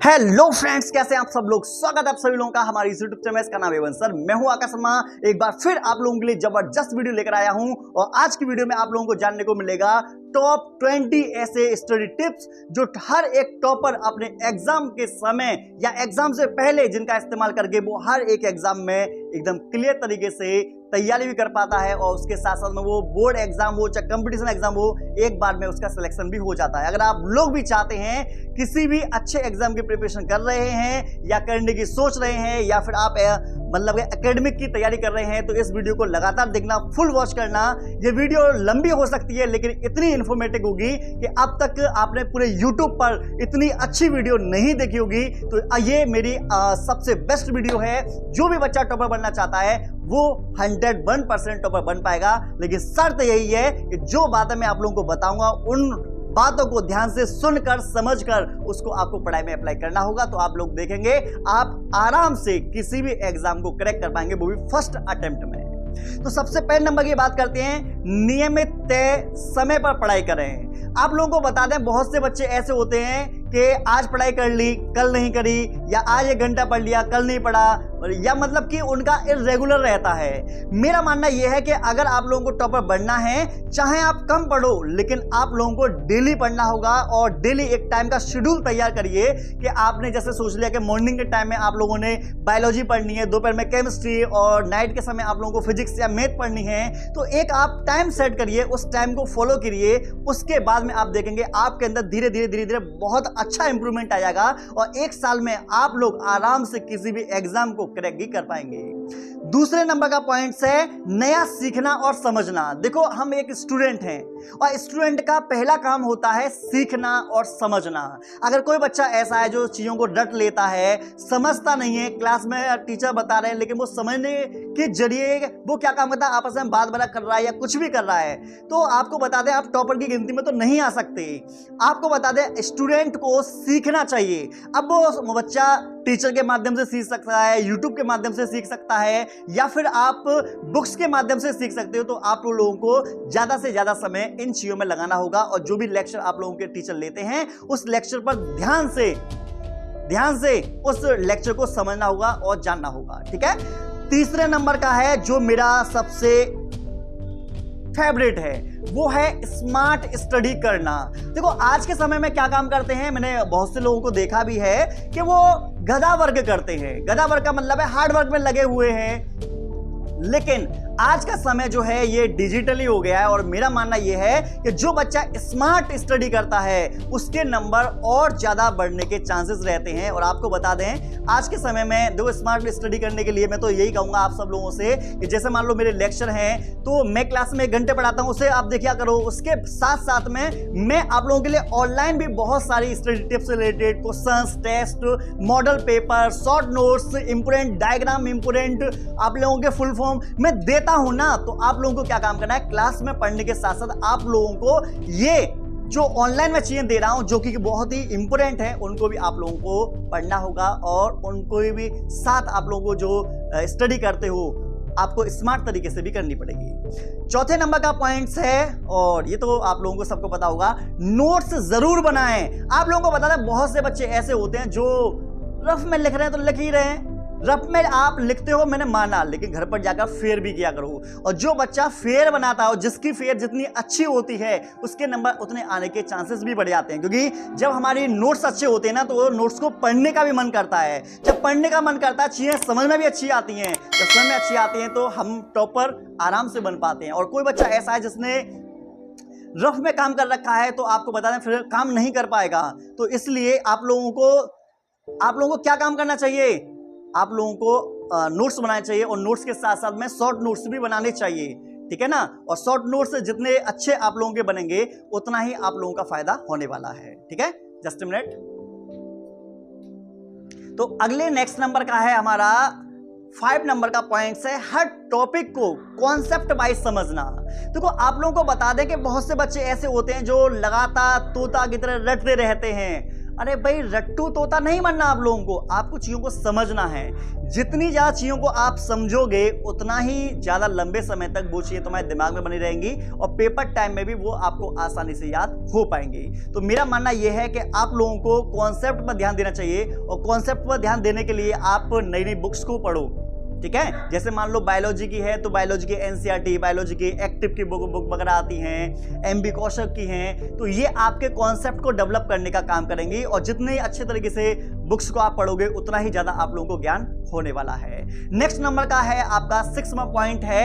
Hello friends, कैसे हैं आप सब लोग। स्वागत है आप सभी लोगों का हमारी यूट्यूब चैनल। इसका नाम है एवन सर। मैं हूं आकाश शर्मा। एक बार फिर आप लोगों के लिए जबरदस्त वीडियो लेकर आया हूं और आज की वीडियो में आप लोगों को जानने को मिलेगा टॉप 20 ऐसे स्टडी टिप्स जो हर एक टॉपर अपने एग्जाम के समय या एग्जाम से पहले जिनका इस्तेमाल करके वो हर एक एग्जाम में एकदम क्लियर तरीके से तैयारी भी कर पाता है और उसके साथ साथ में वो बोर्ड एग्जाम हो चाहे कंपटीशन एग्जाम हो, एक बार में उसका सिलेक्शन भी हो जाता है। अगर आप लोग भी चाहते हैं किसी भी अच्छे एग्जाम की प्रिपरेशन कर रहे हैं या करने की सोच रहे हैं या फिर आप मतलब एकेडमिक की तैयारी कर रहे हैं तो इस वीडियो को लगातार देखना, फुल वॉच करना। ये वीडियो लंबी हो सकती है लेकिन इतनी इंफॉर्मेटिव होगी कि अब तक आपने पूरे यूट्यूब पर इतनी अच्छी वीडियो नहीं देखी होगी। तो ये मेरी सबसे बेस्ट वीडियो है। जो भी बच्चा टॉपर बनना चाहता है वो 101% टॉपर बन पाएगा, लेकिन शर्त यही है कि जो बातें मैं आप लोगों को बताऊंगा उन बातों को ध्यान से सुनकर समझकर उसको आपको पढ़ाई में अप्लाई करना होगा। तो आप लोग देखेंगे आप आराम से किसी भी एग्जाम को क्रैक कर पाएंगे, वो भी फर्स्ट अटेम्प्ट में। तो सबसे पहले नंबर की बात करते हैं, नियमित तय समय पर पढ़ाई करें। आप लोगों को बता दें, बहुत से बच्चे ऐसे होते हैं कि आज पढ़ाई कर ली कल नहीं करी, या आज 1 घंटा पढ़ लिया कल नहीं पढ़ा, या मतलब कि उनका इरेगुलर रहता है। मेरा मानना यह है कि अगर आप लोगों को टॉपर बनना है, चाहे आप कम पढ़ो लेकिन आप लोगों को डेली पढ़ना होगा और डेली एक टाइम का शेड्यूल तैयार करिए कि आपने जैसे सोच लिया कि मॉर्निंग के टाइम में आप लोगों ने बायोलॉजी पढ़नी है, दोपहर में केमिस्ट्री और नाइट के समय आप लोगों को फिजिक्स या मैथ पढ़नी है। तो एक आप टाइम सेट करिए, उस टाइम को फॉलो करिए। उसके बाद में आप देखेंगे आपके अंदर धीरे धीरे बहुत अच्छा इंप्रूवमेंट आ जाएगा और 1 साल में आप लोग आराम से किसी भी एग्जाम को क्रैक भी कर पाएंगे। दूसरे नंबर का पॉइंट है नया सीखना और समझना। देखो, हम एक स्टूडेंट हैं और स्टूडेंट का पहला काम होता है सीखना और समझना। अगर कोई बच्चा ऐसा है जो चीजों को रट लेता है, समझता नहीं है, क्लास में टीचर बता रहे हैं लेकिन वो समझने के जरिए वो क्या काम करता है, आपस में बात बड़ा कर रहा है या कुछ भी कर रहा है, तो आपको बता दें आप टॉपर की गिनती में तो नहीं आ सकते। आपको बता दें स्टूडेंट को सीखना चाहिए। अब वो बच्चा टीचर के माध्यम से सीख सकता है, यूट्यूब के माध्यम से सीख सकता है, या फिर आप बुक्स के माध्यम से सीख सकते हो। तो आप लोगों को ज्यादा से ज्यादा समय इन चीजों में लगाना होगा और जो भी लेक्चर आप लोगों के टीचर लेते हैं उस लेक्चर पर ध्यान से उस लेक्चर को समझना होगा और जानना होगा। ठीक है। तीसरे नंबर का है जो मेरा सबसे फेवरेट है, वो है स्मार्ट स्टडी करना। देखो, आज के समय में क्या काम करते हैं, मैंने बहुत से लोगों को देखा भी है कि वो गधा वर्क करते हैं। गधा वर्क का मतलब है हार्ड वर्क में लगे हुए हैं, लेकिन आज का समय जो है ये डिजिटली हो गया है और मेरा मानना ये है कि जो बच्चा स्मार्ट स्टडी करता है उसके नंबर और ज्यादा बढ़ने के चांसेस रहते हैं। और आपको बता दें, आज के समय में देखो, स्मार्ट स्टडी करने के लिए मैं तो यही कहूंगा आप सब लोगों से कि जैसे मान लो मेरे लेक्चर हैं तो मैं क्लास में 1 घंटे पढ़ाता हूं, उसे आप देखिया करो। उसके साथ साथ में मैं आप लोगों के लिए ऑनलाइन भी बहुत सारी study tips related questions, test, model paper, short notes, important diagram, important आप लोगों के फुल फॉर्म मैं देता हूं ना। तो आप लोगों को क्या काम करना है, क्लास में पढ़ने के साथ साथ आप लोगों को ये जो ऑनलाइन में चीजें दे रहा हूं जो कि बहुत ही इंपोर्टेंट है, उनको भी आप लोगों को पढ़ना होगा और उनको भी साथ आप लोगों को जो स्टडी करते हो आपको स्मार्ट तरीके से भी करनी पड़ेगी। चौथे नंबर का पॉइंट्स है, और ये तो आप लोगों को सबको पता होगा, नोट्स जरूर बनाएं। आप लोगों को बता दें, बहुत से बच्चे ऐसे होते हैं जो रफ में लिख रहे हैं तो लिख ही रहे हैं। रफ में आप लिखते हो मैंने माना, लेकिन घर पर जाकर फेयर भी किया करो। और जो बच्चा फेयर बनाता हो, जिसकी फेयर जितनी अच्छी होती है उसके नंबर उतने आने के चांसेस भी बढ़ जाते हैं, क्योंकि जब हमारी नोट्स अच्छे होते हैं ना तो नोट्स को पढ़ने का भी मन करता है। जब पढ़ने का मन करता है, चीजें समझ में भी अच्छी आती हैं। जब समझ में अच्छी आती हैं तो हम टॉपर आराम से बन पाते हैं। और कोई बच्चा ऐसा है जिसने रफ में काम कर रखा है तो आपको बता दें फिर काम नहीं कर पाएगा। तो इसलिए आप लोगों को क्या काम करना चाहिए, आप लोगों को नोट्स बनाने चाहिए और नोट्स के साथ साथ में शॉर्ट नोट्स भी बनाने चाहिए। ठीक है ना। और शॉर्ट नोट्स जितने अच्छे आप लोगों के बनेंगे उतना ही आप लोगों का फायदा होने वाला है। ठीक है। Just minute. तो अगले नेक्स्ट नंबर का है हमारा 5 नंबर का पॉइंट है हर टॉपिक को कॉन्सेप्ट वाइज समझना। देखो, आप लोगों को बता दें कि बहुत से बच्चे ऐसे होते हैं जो लगातार तोता की तरह रटते रहते हैं अरे भाई रट्टू तोता नहीं बनना आप लोगों को, आपको चीजों को समझना है। जितनी ज्यादा चीजों को आप समझोगे उतना ही ज्यादा लंबे समय तक वो चीजें तुम्हारे दिमाग में बनी रहेंगी और पेपर टाइम में भी वो आपको आसानी से याद हो पाएंगी। तो मेरा मानना यह है कि आप लोगों को कॉन्सेप्ट पर ध्यान देना चाहिए और कॉन्सेप्ट पर ध्यान देने के लिए आप नई नई बुक्स को पढ़ो, ठीक है। जैसे मान लो बायोलॉजी की है तो बायोलॉजी की एनसीईआरटी, बायोलॉजी की एक्टिव की बुक वगैरह आती हैं, एमबी कौशिक की हैं, तो ये आपके कॉन्सेप्ट को डेवलप करने का काम करेंगी और जितने अच्छे तरीके से बुक्स को आप पढ़ोगे उतना ही ज्यादा आप लोगों को ज्ञान होने वाला है। नेक्स्ट नंबर का है आपका 6वां पॉइंट है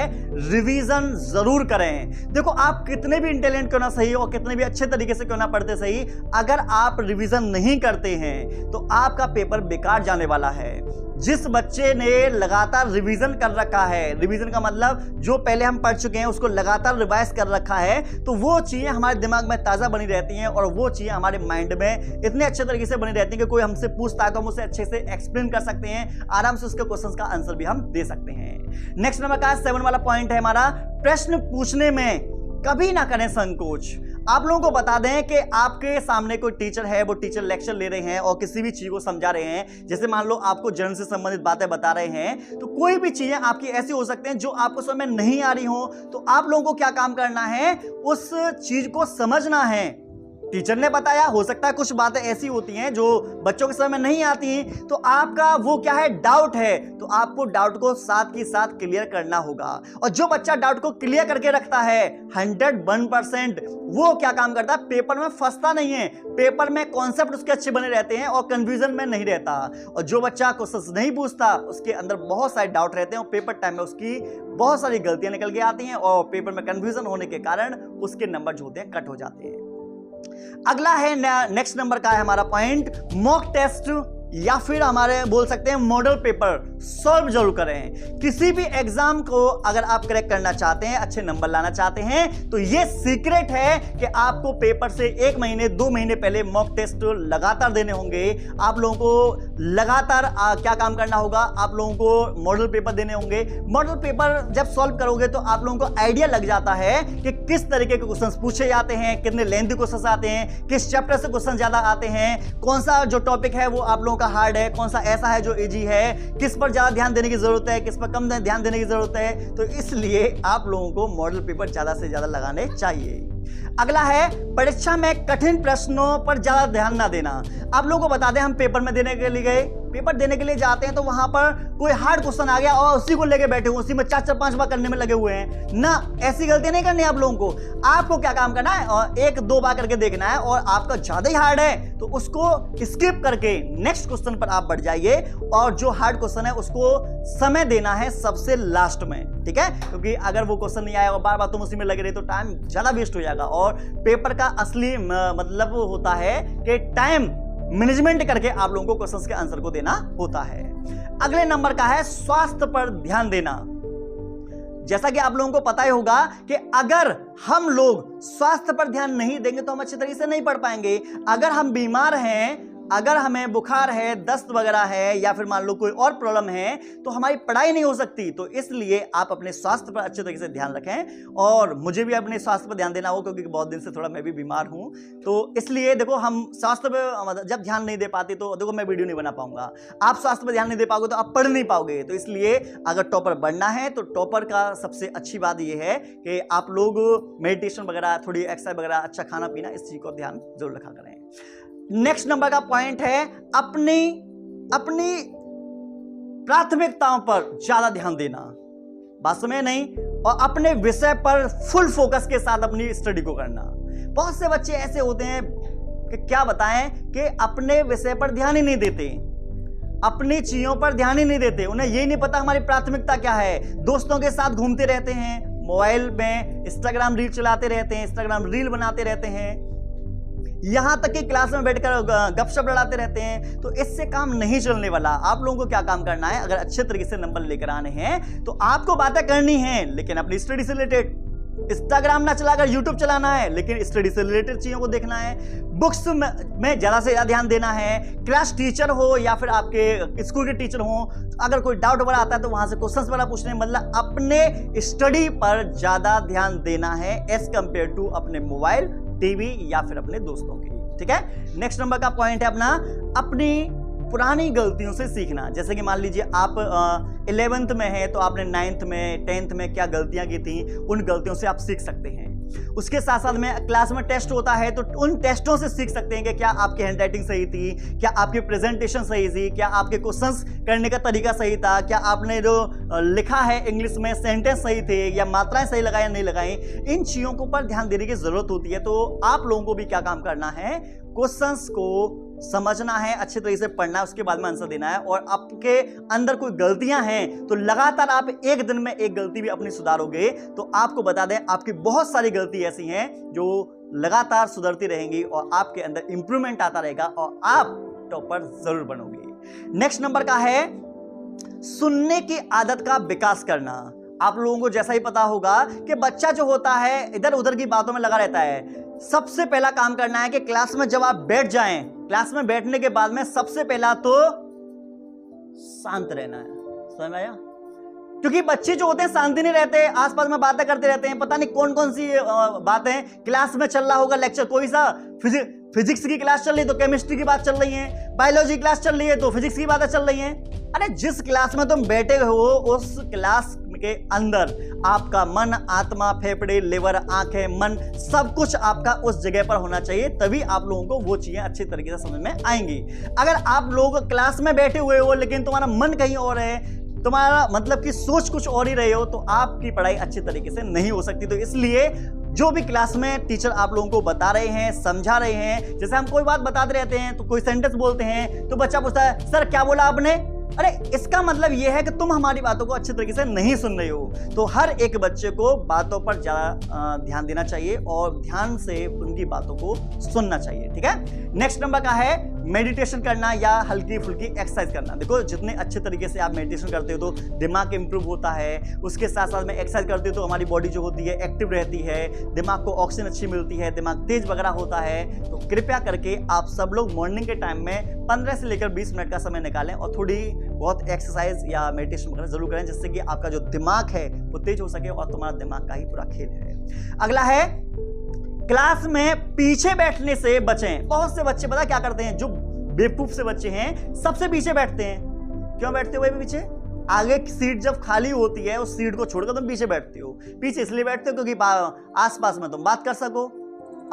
रिवीजन जरूर करें। देखो आप कितने भी इंटेलिजेंट क्यों ना सही और कितने भी अच्छे तरीके से क्यों ना पढ़ते सही, अगर आप रिवीजन नहीं करते हैं तो आपका पेपर बेकार जाने वाला है। जिस बच्चे ने लगातार रिवीजन कर रखा है, रिवीजन का मतलब जो पहले हम पढ़ चुके हैं उसको लगातार रिवाइज कर रखा है, तो वो चीजें हमारे दिमाग में ताजा बनी रहती हैं और वो चीजें हमारे माइंड में इतने अच्छे तरीके से बनी रहती हैं कि कोई हमसे पूछता है तो हम उसे अच्छे से एक्सप्लेन कर सकते हैं, आराम से उसके क्वेश्चंस का आंसर भी हम दे सकते हैं। नेक्स्ट नंबर का 7 वाला पॉइंट है हमारा, प्रश्न पूछने में कभी ना करें संकोच। आप लोगों को बता दें कि आपके सामने कोई टीचर है, वो टीचर लेक्चर ले रहे हैं और किसी भी चीज को समझा रहे हैं, जैसे मान लो आपको जन्म से संबंधित बातें बता रहे हैं, तो कोई भी चीजें आपकी ऐसी हो सकती हैं जो आपको समझ में नहीं आ रही हो, तो आप लोगों को क्या काम करना है, उस चीज को समझना है। टीचर ने बताया, हो सकता है कुछ बातें ऐसी होती हैं जो बच्चों के समझ में नहीं आती, तो आपका वो क्या है, डाउट है, तो आपको डाउट को साथ ही साथ क्लियर करना होगा। और जो बच्चा डाउट को क्लियर करके रखता है 101%, वो क्या काम करता है, पेपर में फंसता नहीं है, पेपर में कॉन्सेप्ट उसके अच्छे बने रहते हैं और कंफ्यूजन में नहीं रहता। और जो बच्चा क्वेश्चंस नहीं पूछता उसके अंदर बहुत सारे डाउट रहते हैं और पेपर टाइम में उसकी बहुत सारी गलतियां निकल के आती हैं और पेपर में कंफ्यूजन होने के कारण उसके नंबर जो होते हैं कट हो जाते हैं। अगला है नेक्स्ट नंबर का है हमारा पॉइंट, मॉक टेस्ट या फिर हमारे बोल सकते हैं मॉडल पेपर सॉल्व जरूर करें। किसी भी एग्जाम को अगर आप क्रैक करना चाहते हैं, अच्छे नंबर लाना चाहते हैं, तो ये सीक्रेट है कि आपको पेपर से 1 महीने 2 महीने पहले मॉक टेस्ट लगातार देने होंगे। आप लोगों को लगातार क्या काम करना होगा, आप लोगों को मॉडल पेपर देने होंगे। मॉडल पेपर जब सॉल्व करोगे तो आप लोगों को आइडिया लग जाता है कि किस तरीके के क्वेश्चन पूछे जाते हैं, कितने लेंथी क्वेश्चन आते हैं, किस चैप्टर से क्वेश्चन ज्यादा आते हैं, कौन सा जो टॉपिक है वो आप लोगों हार्ड है, कौन सा ऐसा है जो इजी है, किस पर ज्यादा ध्यान देने की जरूरत है, किस पर कम ध्यान देने की जरूरत है। तो इसलिए आप लोगों को मॉडल पेपर ज्यादा से ज्यादा लगाने चाहिए। अगला है परीक्षा में कठिन प्रश्नों पर ज्यादा ध्यान ना देना। आप लोगों को बता दें, हम पेपर में देने के लिए गए, पेपर देने के लिए जाते हैं तो वहां पर कोई हार्ड क्वेश्चन आ गया और उसी को लेके बैठे हुए, उसी में 4-5 बार करने में लगे हुए हैं ना। ऐसी गलती नहीं करनी आप लोगों को। आपको क्या काम करना है, और 1-2 बार करके देखना है और आपका ज्यादा ही हार्ड है तो उसको स्किप करके नेक्स्ट क्वेश्चन पर आप बढ़ जाइए और जो हार्ड क्वेश्चन है उसको समय देना है सबसे लास्ट में, ठीक है। क्योंकि अगर वो क्वेश्चन नहीं आया और बार बार तुम उसी में लगे रहे तो टाइम ज्यादा वेस्ट हो जाएगा। और पेपर का असली मतलब होता है कि टाइम मैनेजमेंट करके आप लोगों को क्वेश्चंस के आंसर को देना होता है। अगले नंबर का है स्वास्थ्य पर ध्यान देना। जैसा कि आप लोगों को पता ही होगा कि अगर हम लोग स्वास्थ्य पर ध्यान नहीं देंगे तो हम अच्छे तरीके से नहीं पढ़ पाएंगे। अगर हम बीमार हैं, अगर हमें बुखार है, दस्त वगैरह है या फिर मान लो कोई और प्रॉब्लम है, तो हमारी पढ़ाई नहीं हो सकती। तो इसलिए आप अपने स्वास्थ्य पर अच्छे तरीके से ध्यान रखें और मुझे भी अपने स्वास्थ्य पर ध्यान देना हो क्योंकि बहुत दिन से थोड़ा मैं भी बीमार हूं। तो इसलिए देखो, हम स्वास्थ्य पर जब ध्यान नहीं दे पाते तो देखो मैं वीडियो नहीं बना पाऊंगा। आप स्वास्थ्य पर ध्यान नहीं दे पाओगे तो आप पढ़ नहीं पाओगे। तो इसलिए अगर टॉपर बनना है तो टॉपर का सबसे अच्छी बात यह है कि आप लोग मेडिटेशन वगैरह, थोड़ी एक्सरसाइज वगैरह, अच्छा खाना पीना, इस चीज को ध्यान जरूर रखा करें। नेक्स्ट नंबर का पॉइंट है अपनी प्राथमिकताओं पर ज्यादा ध्यान देना, बात समझ नहीं, और अपने विषय पर फुल फोकस के साथ अपनी स्टडी को करना। बहुत से बच्चे ऐसे होते हैं कि क्या बताएं कि अपने विषय पर ध्यान ही नहीं देते, अपनी चीजों पर ध्यान ही नहीं देते। उन्हें यही नहीं पता हमारी प्राथमिकता क्या है। दोस्तों के साथ घूमते रहते हैं, मोबाइल में इंस्टाग्राम रील चलाते रहते हैं, इंस्टाग्राम रील बनाते रहते हैं, यहां तक कि क्लास में बैठकर गपशप लड़ाते रहते हैं। तो इससे काम नहीं चलने वाला। आप लोगों को क्या काम करना है, अगर अच्छे तरीके से नंबर लेकर आने हैं तो आपको बातें करनी है लेकिन अपनी स्टडी से रिलेटेड। इंस्टाग्राम ना चलाकर यूट्यूब चलाना है लेकिन स्टडी से रिलेटेड चीजों को देखना है। बुक्स में ज्यादा से ज्यादा ध्यान देना है। क्लास टीचर हो या फिर आपके स्कूल के टीचर हो, अगर कोई डाउट वगैरह आता है तो वहां से क्वेश्चंस वगैरह पूछने, मतलब अपने स्टडी पर ज्यादा ध्यान देना है एज कंपेयर टू अपने मोबाइल, टीवी या फिर अपने दोस्तों के। ठीक है। नेक्स्ट नंबर का पॉइंट है अपना अपनी पुरानी गलतियों से सीखना। जैसे कि मान लीजिए आप 11th में है तो आपने 9th में 10th में क्या गलतियां की थी, उन गलतियों से आप सीख सकते हैं। उसके साथ साथ में क्लास में टेस्ट होता है तो उन टेस्टों से सीख सकते हैं कि क्या आपकी हैंडराइटिंग सही थी, क्या आपकी प्रेजेंटेशन सही थी, क्या आपके क्वेश्चंस करने का तरीका सही था, क्या आपने जो लिखा है इंग्लिश में सेंटेंस सही थे या मात्राएं सही लगाई या नहीं लगाई। इन चीजों के ऊपर ध्यान देने की जरूरत होती है। तो आप लोगों को भी क्या काम करना है, क्वेश्चंस को समझना है, अच्छे तरीके से पढ़ना है, उसके बाद में आंसर देना है। और आपके अंदर कोई गलतियां हैं तो लगातार आप एक दिन में एक गलती भी अपनी सुधारोगे तो आपको बता दें आपकी बहुत सारी गलती ऐसी हैं जो लगातार सुधरती रहेंगी और आपके अंदर इंप्रूवमेंट आता रहेगा और आप टॉपर जरूर बनोगे। नेक्स्ट नंबर का है सुनने की आदत का विकास करना। आप लोगों को जैसा ही पता होगा कि बच्चा जो होता है इधर उधर की बातों में लगा रहता है। सबसे पहला काम करना है कि क्लास में जब आप बैठ जाएं, क्लास में बैठने के बाद में सबसे पहला तो शांत रहना है। समझ में आया? क्योंकि बच्चे जो होते हैं शांति नहीं रहते, आसपास में बातें करते रहते हैं, पता नहीं कौन कौन सी बातें क्लास में चल रहा होगा। लेक्चर कोई सा फिजिक्स की क्लास चल रही है तो केमिस्ट्री की बात चल रही है, बायोलॉजी क्लास चल रही है तो फिजिक्स की बातें चल रही हैं। अरे जिस क्लास में तुम बैठे हो उस क्लास के अंदर आपका मन, आत्मा, फेफड़े, लिवर, आंखें, मन सब कुछ आपका उस जगह पर होना चाहिए, तभी आप लोगों को वो चीजें अच्छी तरीके से समझ में आएंगी। अगर आप लोग क्लास में बैठे हुए हो लेकिन तुम्हारा मन कहीं और है, तुम्हारा मतलब कि सोच कुछ और ही रहे हो, तो आपकी पढ़ाई अच्छी तरीके से नहीं हो सकती। तो इसलिए जो भी क्लास में टीचर आप लोगों को बता रहे हैं, समझा रहे हैं, जैसे हम कोई बात बताते रहते हैं तो कोई सेंटेंस बोलते हैं तो बच्चा पूछता है सर क्या बोला आपने। अरे इसका मतलब यह है कि तुम हमारी बातों को अच्छे तरीके से नहीं सुन रहे हो। तो हर एक बच्चे को बातों पर ज्यादा ध्यान देना चाहिए और ध्यान से उनकी बातों को सुनना चाहिए। ठीक है। नेक्स्ट नंबर का है मेडिटेशन करना या हल्की फुल्की एक्सरसाइज करना। देखो जितने अच्छे तरीके से आप मेडिटेशन करते हो तो दिमाग इंप्रूव होता है, उसके साथ साथ में एक्सरसाइज करते हो तो हमारी बॉडी जो होती है एक्टिव रहती है, दिमाग को ऑक्सीजन अच्छी मिलती है, दिमाग तेज वगैरह होता है। तो कृपया करके आप सब लोग मॉर्निंग के टाइम में 15 से लेकर 20 मिनट का समय निकालें और थोड़ी बहुत एक्सरसाइज या मेडिटेशन वगैरह जरूर करें, जिससे कि आपका जो दिमाग है वो तेज हो सके और तुम्हारा दिमाग का ही पूरा खेल है। अगला है क्लास में पीछे बैठने से बचें। बहुत से बच्चे पता क्या करते हैं, जो बेवकूफ से बच्चे हैं सबसे पीछे बैठते हैं। क्यों बैठते हो पीछे? आगे की सीट जब खाली होती है उस सीट को छोड़कर तुम पीछे बैठते हो। पीछे इसलिए बैठते हो क्योंकि आसपास में तुम बात कर सको,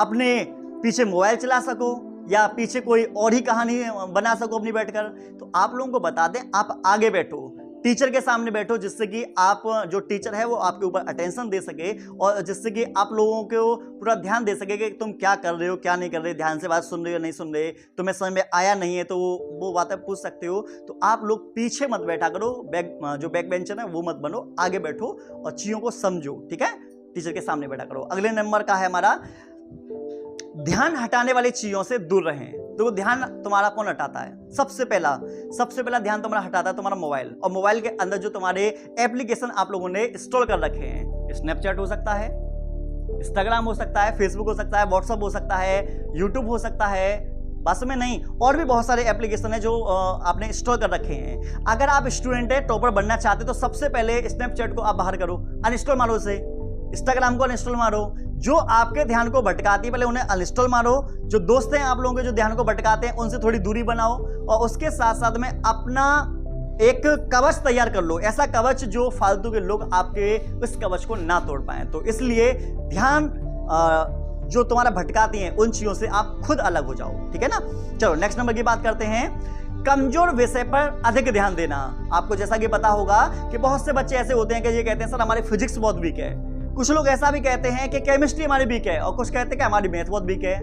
अपने पीछे मोबाइल चला सको या पीछे कोई और ही कहानी बना सको अपनी बैठकर। तो आप लोगों को बता दें आप आगे बैठो, टीचर के सामने बैठो, जिससे कि आप जो टीचर है वो आपके ऊपर अटेंशन दे सके और जिससे कि आप लोगों को पूरा ध्यान दे सके कि तुम क्या कर रहे हो क्या नहीं कर रहे, ध्यान से बात सुन रहे हो नहीं सुन रहे, तुम्हें समझ में आया नहीं है तो वो बातें पूछ सकते हो। तो आप लोग पीछे मत बैठा करो, जो बैक बेंचर है वो मत बनो, आगे बैठो और चीज़ों को समझो। ठीक है। टीचर के सामने बैठा करो। अगले नंबर का है हमारा ध्यान हटाने वाली चीजों से दूर रहें। तो ध्यान तुम्हारा कौन हटाता है? सबसे पहला ध्यान तुम्हारा हटाता है तुम्हारा मोबाइल। और मोबाइल के अंदर जो तुम्हारे एप्लीकेशन आप लोगों ने इंस्टॉल कर रखे हैं, स्नैपचैट हो सकता है, इंस्टाग्राम हो सकता है, फेसबुक हो सकता है, व्हाट्सएप हो सकता है, यूट्यूब हो सकता है, बस में नहीं और भी बहुत सारे एप्लीकेशन है जो आपने इंस्टॉल कर रखे हैं। अगर आप स्टूडेंट है, टॉपर बनना चाहते तो सबसे पहले स्नैपचैट को आप बाहर करो, अनइंस्टॉल मारो उसे, इंस्टाग्राम को अनइंस्टॉल मारो, जो आपके ध्यान को भटकाती है पहले उन्हें अनइंस्टॉल मारो। जो दोस्त हैं आप लोगों के जो ध्यान को भटकाते हैं उनसे थोड़ी दूरी बनाओ और उसके साथ साथ में अपना एक कवच तैयार कर लो, ऐसा कवच जो फालतू के लोग आपके इस कवच को ना तोड़ पाए। तो इसलिए ध्यान जो तुम्हारा भटकाती हैं उन चीजों से आप खुद अलग हो जाओ। ठीक है ना। चलो नेक्स्ट नंबर की बात करते हैं, कमजोर विषय पर अधिक ध्यान देना। आपको जैसा कि पता होगा कि बहुत से बच्चे ऐसे होते हैं कि ये कहते हैं सर हमारी फिजिक्स बहुत वीक है, कुछ लोग ऐसा भी कहते हैं कि केमिस्ट्री हमारी वीक है और कुछ कहते हैं कि हमारी मैथ बहुत वीक है।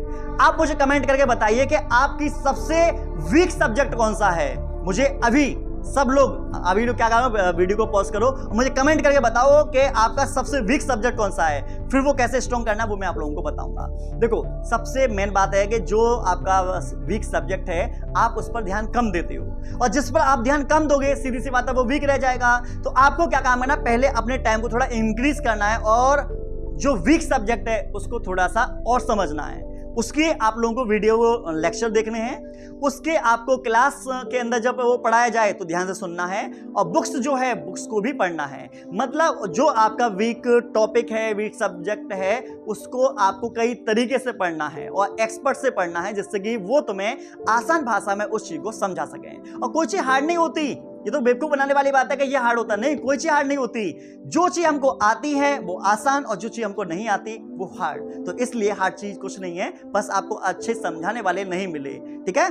आप मुझे कमेंट करके बताइए कि आपकी सबसे वीक सब्जेक्ट कौन सा है। मुझे अभी सब लोग अभी क्या करो, वीडियो को पॉज करो, मुझे कमेंट करके बताओ कि आपका सबसे वीक सब्जेक्ट कौन सा है, फिर वो कैसे स्ट्रॉन्ग करना वो मैं आप लोगों को बताऊंगा। देखो सबसे मेन बात है कि जो आपका वीक सब्जेक्ट है आप उस पर ध्यान कम देते हो और जिस पर आप ध्यान कम दोगे सीधी सी बात है वो वीक रह जाएगा। तो आपको क्या काम करना, पहले अपने टाइम को थोड़ा इंक्रीज करना है और जो वीक सब्जेक्ट है उसको थोड़ा सा और समझना है, उसके आप लोगों को वीडियो लेक्चर देखने हैं, उसके आपको क्लास के अंदर जब वो पढ़ाया जाए तो ध्यान से सुनना है, और बुक्स जो है बुक्स को भी पढ़ना है। मतलब जो आपका वीक टॉपिक है, वीक सब्जेक्ट है, उसको आपको कई तरीके से पढ़ना है और एक्सपर्ट से पढ़ना है, जिससे कि वो तुम्हें आसान भाषा में उस चीज को समझा सकें। और कोई चीज हार्ड नहीं होती, ये तो बेवकूफ बनाने वाली बात है कि ये हार्ड होता नहीं, कोई चीज हार्ड नहीं होती। जो चीज हमको आती है वो आसान, और जो चीज हमको नहीं आती वो हार्ड। तो इसलिए हार्ड चीज कुछ नहीं है, बस आपको अच्छे समझाने वाले नहीं मिले। ठीक है,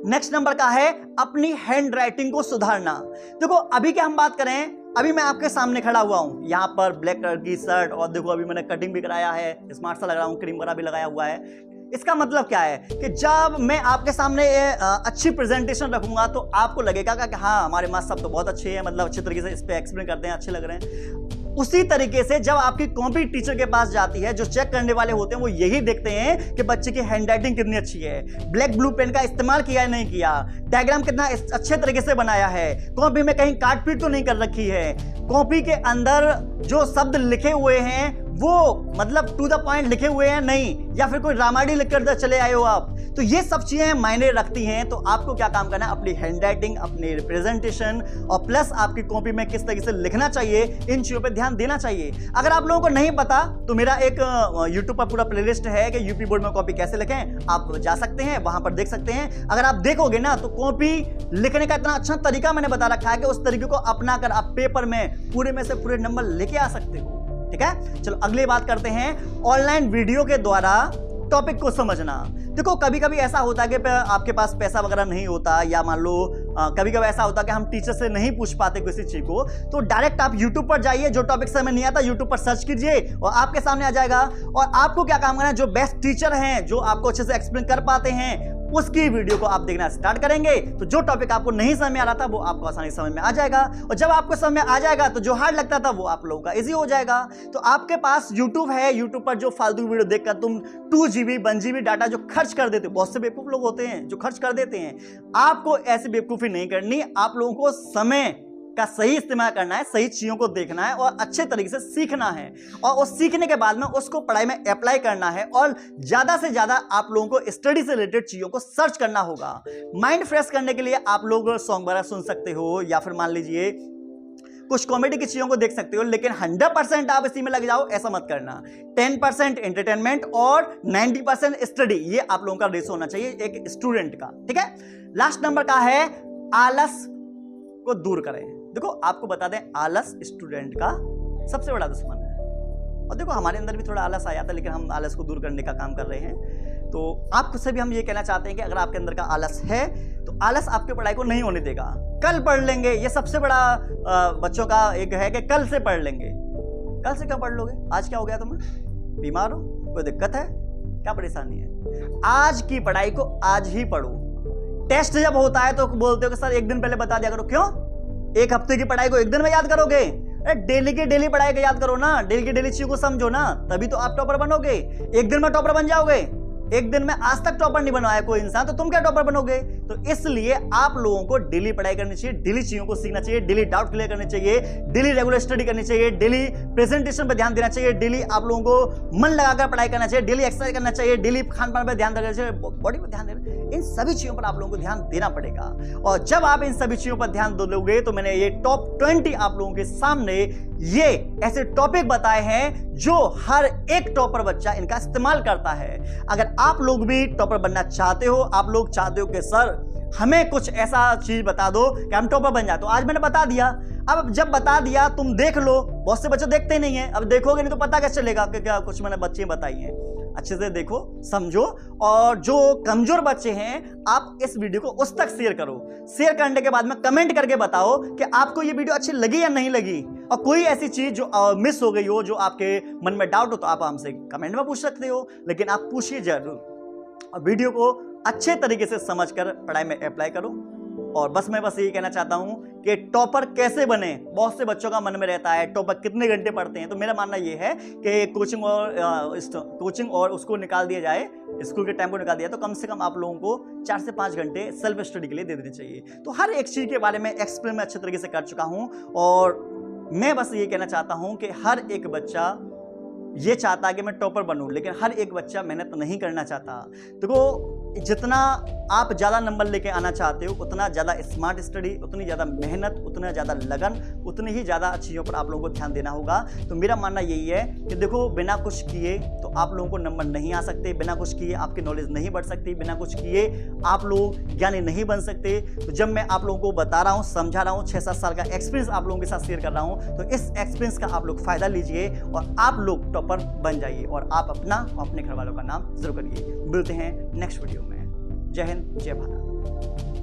नेक्स्ट नंबर का है अपनी हैंड राइटिंग को सुधारना। देखो अभी क्या हम बात करें, अभी मैं आपके सामने खड़ा हुआ हूं, यहां पर ब्लैक कलर की शर्ट, और देखो अभी मैंने कटिंग भी कराया है, स्मार्ट सा लग रहा हूं, क्रीम वगैरह भी लगाया हुआ है। इसका मतलब क्या है कि जब मैं आपके सामने अच्छी प्रेजेंटेशन रखूंगा तो आपको लगेगा कि हाँ हमारे मार्क्स सब तो बहुत अच्छे हैं, मतलब अच्छे तरीके से इस पे एक्सप्लेन करते हैं, अच्छे लग रहे हैं। उसी तरीके से जब आपकी कॉपी टीचर के पास जाती है, जो चेक करने वाले होते हैं वो यही देखते हैं कि बच्चे की हैंडराइटिंग कितनी अच्छी है, ब्लैक ब्लू पेन का इस्तेमाल किया है नहीं किया, डायग्राम कितना अच्छे तरीके से बनाया है, कॉपी में कहीं काट पीट तो नहीं कर रखी है, कॉपी के अंदर जो शब्द लिखे हुए हैं वो मतलब टू द पॉइंट लिखे हुए हैं नहीं, या फिर कोई रामायण लिखकर चले आए हो आप। तो ये सब चीजें मायने रखती हैं। तो आपको क्या काम करना है, अपनी हैंडराइटिंग, अपनी रिप्रेजेंटेशन और प्लस आपकी कॉपी में किस तरीके से लिखना चाहिए, इन चीजों पे ध्यान देना चाहिए। अगर आप लोगों को नहीं पता तो मेरा एक यूट्यूब पर पूरा प्लेलिस्ट है कि यूपी बोर्ड में कॉपी कैसे लिखें, आप जा सकते हैं, वहां पर देख सकते हैं। अगर आप देखोगे ना तो कॉपी लिखने का इतना अच्छा तरीका मैंने बता रखा है कि उस तरीके को अपनाकर आप पेपर में पूरे में से पूरे नंबर लेके आ सकते हो। ठीक है, चलो अगली बात करते हैं, ऑनलाइन वीडियो के द्वारा टॉपिक को समझना। देखो कभी कभी ऐसा होता है कि आपके पास पैसा वगैरह नहीं होता, या मान लो कभी कभी ऐसा होता है कि हम टीचर से नहीं पूछ पाते किसी चीज को, तो डायरेक्ट आप यूट्यूब पर जाइए, जो टॉपिक समझ नहीं आता यूट्यूब पर सर्च कीजिए और आपके सामने आ जाएगा। और आपको क्या काम करना है, जो बेस्ट टीचर हैं, जो आपको अच्छे से एक्सप्लेन कर पाते हैं, उसकी वीडियो को आप देखना स्टार्ट करेंगे तो जो टॉपिक आपको नहीं समझ में आ रहा था वो आपको आसानी से समझ में आ जाएगा, और जब आपको समझ में आ जाएगा तो जो हार्ड लगता था वो आप लोगों का इजी हो जाएगा। तो आपके पास यूट्यूब है, यूट्यूब पर जो फालतू वीडियो देखकर तुम 2 GB 1 GB डाटा जो खर्च कर देते हो, बहुत से बेवकूफ लोग होते हैं जो खर्च कर देते हैं, आपको ऐसी बेवकूफी नहीं करनी। आप लोगों को समय का सही इस्तेमाल करना है, सही चीजों को देखना है और अच्छे तरीके से सीखना है, और उस सीखने के बाद में उसको पढ़ाई में अप्लाई करना है, और ज्यादा से ज्यादा आप लोगों को स्टडी से रिलेटेड चीजों को सर्च करना होगा। माइंड फ्रेश करने के लिए आप लोग सॉन्ग वगैरह सुन सकते हो, या फिर मान लीजिए कुछ कॉमेडी की चीजों को देख सकते हो, लेकिन 100% आप इसी में लग जाओ ऐसा मत करना। 10% एंटरटेनमेंट और 90% स्टडी, ये आप लोगों का रेशो होना चाहिए एक स्टूडेंट का। ठीक है, लास्ट नंबर का है आलस को दूर करें। देखो आपको बता दें, आलस स्टूडेंट का सबसे बड़ा दुश्मन है। और देखो हमारे अंदर भी थोड़ा आलस आया था, लेकिन हम आलस को दूर करने का काम कर रहे हैं। तो आपसे भी हम ये कहना चाहते हैं कि अगर आपके अंदर का आलस है तो आलस आपके पढ़ाई को नहीं होने देगा। कल पढ़ लेंगे, ये सबसे बड़ा बच्चों का एक है कि कल से पढ़ लेंगे। कल से क्या पढ़ लोगे? आज क्या हो गया तुम्हें? बीमार हो? कोई दिक्कत है? क्या परेशानी है? आज की पढ़ाई को आज ही पढ़ो। टेस्ट जब होता है तो बोलते हो कि सर एक दिन पहले बता दिया करो। क्यों? एक हफ्ते की पढ़ाई को एक दिन में याद करोगे? डेली की डेली पढ़ाई को याद करो ना, डेली की डेली चीजों को समझो ना, तभी तो आप टॉपर बनोगे। एक दिन में टॉपर बन जाओगे? एक दिन में आज तक टॉपर नहीं बनवाया कोई इंसान, तो तुम क्या टॉपर बनोगे? तो इसलिए आप लोगों को डेली पढ़ाई करनी चाहिए, डेली चीजों को सीखना चाहिए, डेली डाउट क्लियर करने चाहिए, डेली रेगुलर स्टडी करनी चाहिए, डेली प्रेजेंटेशन पर ध्यान देना चाहिए, डेली आप लोगों को मन लगाकर पढ़ाई करना चाहिए, डेली एक्सरसाइज करना चाहिए, डेली खान पान पर ध्यान देना चाहिए, बॉडी पर ध्यान देना। इन सभी चीजों पर आप लोगों को ध्यान देना पड़ेगा। और जब आप इन सभी चीजों पर ध्यान दोगे तो मैंने ये टॉप 20 आप लोगों के सामने ये ऐसे टॉपिक बताए हैं जो हर एक टॉपर बच्चा इनका इस्तेमाल करता है। अगर आप लोग भी टॉपर बनना चाहते हो, आप लोग चाहते हो कि सर हमें कुछ ऐसा चीज बता दो कि हम टॉपर बन जाए, तो आज मैंने बता दिया। अब जब बता दिया तुम देख लो, बहुत से बच्चे देखते नहीं है, अब देखोगे नहीं तो पता कैसे चलेगा कि क्या कुछ मैंने बच्चे बताई हैं। अच्छे से देखो, समझो, और जो कमजोर बच्चे हैं आप इस वीडियो को उस तक शेयर करो। शेयर करने के बाद में कमेंट करके बताओ कि आपको ये वीडियो अच्छी लगी या नहीं लगी, और कोई ऐसी चीज जो मिस हो गई हो, जो आपके मन में डाउट हो, तो आप हमसे कमेंट में पूछ सकते हो, लेकिन आप पूछिए जरूर। और वीडियो को अच्छे तरीके से समझकर पढ़ाई में अप्लाई करो। और बस मैं यही कहना चाहता हूं कि टॉपर कैसे बने, बहुत से बच्चों का मन में रहता है टॉपर कितने घंटे पढ़ते हैं। तो मेरा मानना यह है कि कोचिंग और उसको निकाल दिया जाए, स्कूल के टाइम को निकाल दिया, तो कम से कम आप लोगों को 4 से 5 घंटे सेल्फ स्टडी के लिए दे देने चाहिए। तो हर एक चीज के बारे में एक्सप्लेन मैं अच्छे तरीके से कर चुका हूं, और मैं बस ये कहना चाहता हूं कि हर एक बच्चा ये चाहता है कि मैं टॉपर बनूं, लेकिन हर एक बच्चा मेहनत नहीं करना चाहता। देखो, जितना आप ज़्यादा नंबर लेके आना चाहते हो, उतना ज़्यादा स्मार्ट स्टडी, उतनी ज़्यादा मेहनत, उतना ज़्यादा लगन, उतनी ही ज़्यादा चीज़ों पर आप लोगों को ध्यान देना होगा। तो मेरा मानना यही है कि देखो, बिना कुछ किए तो आप लोगों को नंबर नहीं आ सकते, बिना कुछ किए आपकी नॉलेज नहीं बढ़ सकती, बिना कुछ किए आप लोग ज्ञानी नहीं बन सकते। तो जब मैं आप लोगों को बता रहा हूँ, समझा रहा हूँ, 6-7 साल का एक्सपीरियंस आप लोगों के साथ शेयर कर रहा हूँ, तो इस एक्सपीरियंस का आप लोग फायदा लीजिए और आप लोग टॉपर बन जाइए और आप अपना और अपने घर वालों का नाम जरूर करिए। मिलते हैं नेक्स्ट वीडियो में। जय हिंद, जय भारत।